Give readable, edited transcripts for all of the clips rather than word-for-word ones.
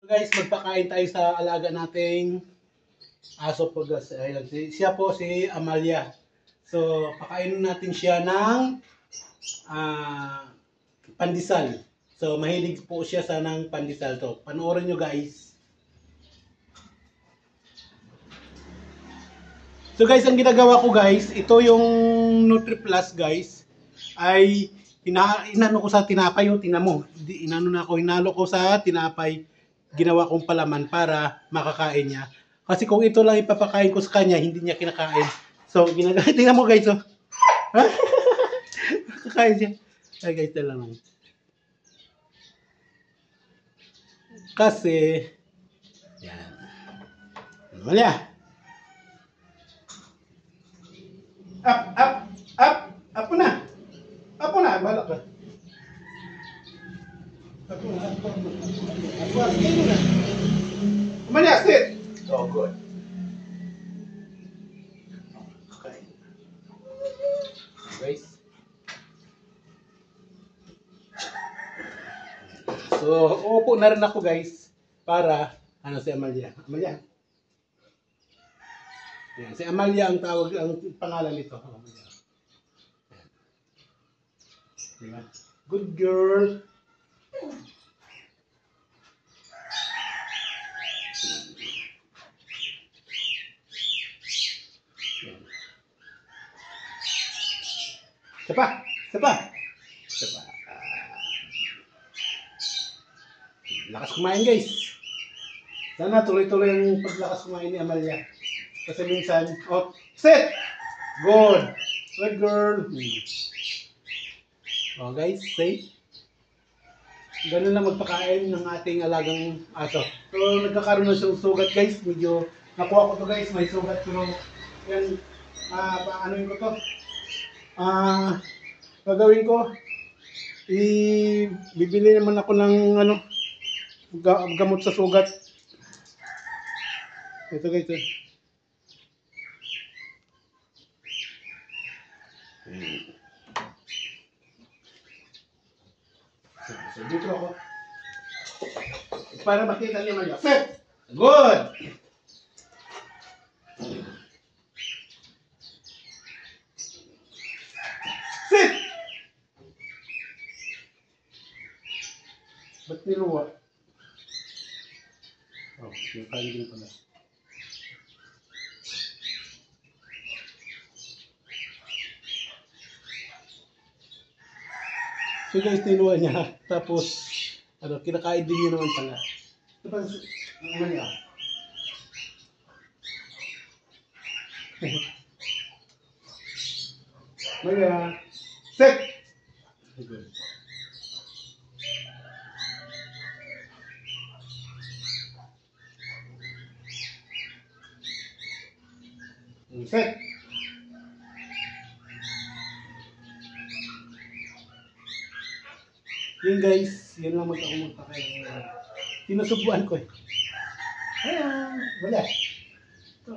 Guys, magpakain tayo sa alaga nating aso po guys. Ayan, siya po si Amalia. So, pakainin natin siya ng pandesal. So, mahilig po siya sa ng pandesal to. Panoorin nyo guys. So guys, ang ginagawa ko guys, ito yung NutriPlus guys, ay inano ko sa tinapay, yung tingnan mo. Hinalo ko sa tinapay, ginawa kong palaman para makakain niya. Kasi kung ito lang ipapakain ko sa kanya, hindi niya kinakain. So, tingnan mo guys, oh. Kakain siya. Ay guys, lang. Kasi, yan. Wala. Up. Apo na. Bahala ka. Apo na. Sige na. Amalia, sit. Oh, good. Okay. Guys. So, uupo na rin ako guys para si Amalia. Amalia. Yan, si Amalia ang tawag, ang pangalan nito. Amalia. Diba? Good girl. Sapa. Lakas kumain guys. Sana tuloy-tuloy ang paglakas kumain ni Amalia. Kasi minsan, sit! Good girl. Oh guys, say. Ganun lang magpakain ng ating alagang aso. So, nagkakaroon na siyang sugat guys. Medyo, nakuha ko to guys, may sugat. Pero, yan, paanoin ko to. Gagawin ko, bibili naman ako ng, gamot sa sugat. Ito guys, So, dito ako. Para makita niyo man. Set! Good! Sit! Ba't niluwa? Oh, yung kain din pala. So guys, tinuwa niya. Tapos, kinakain din niya naman pala. Tapos, ano niya? Maya, set! Good. Set! Yun guys, yun lang magpakain. Sinusubuan ko eh. Ayan, wala. Ito.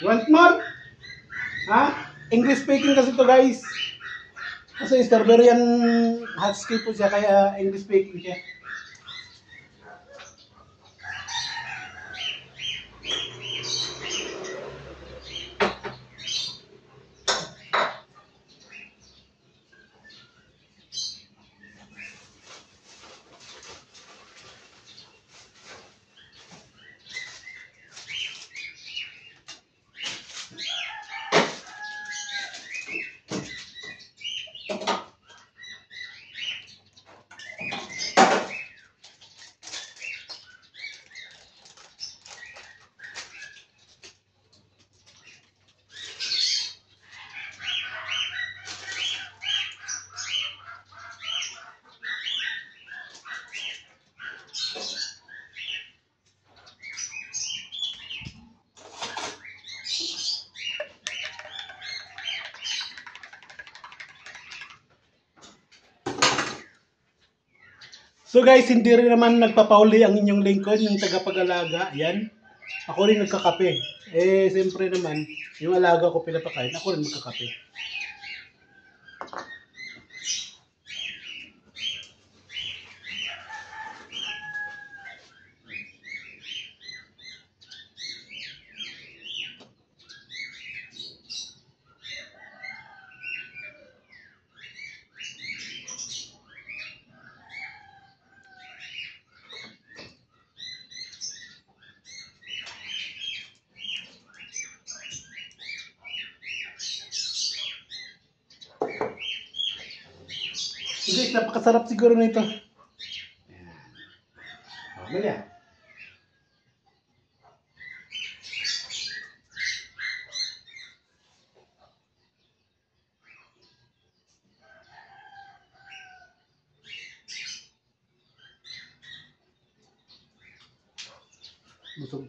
Want more? English speaking kasi to guys. Kasi Strawberryan husky po siya, kaya English speaking siya. So guys, hindi rin naman nagpapauli ang inyong lingkod, yung tagapag-alaga. Yan. Ako rin nagkakape. Siyempre naman, yung alaga ko pinapakain, ako rin magkakape. Guys, napakasarap siguro nito. Ayan. Busog.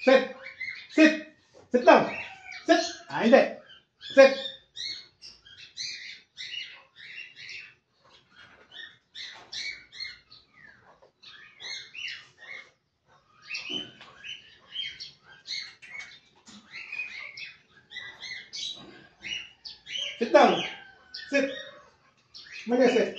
Sit! Sit! Sit down! Sit! Hindi! Sit! Sit down! Sit! Manya, sit!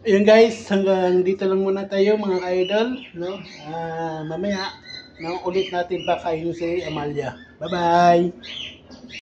Ayun guys, hanggang dito lang muna tayo mga ka-idol, no? Mamaya, no, ulit natin pakainin si Amalia. Bye-bye!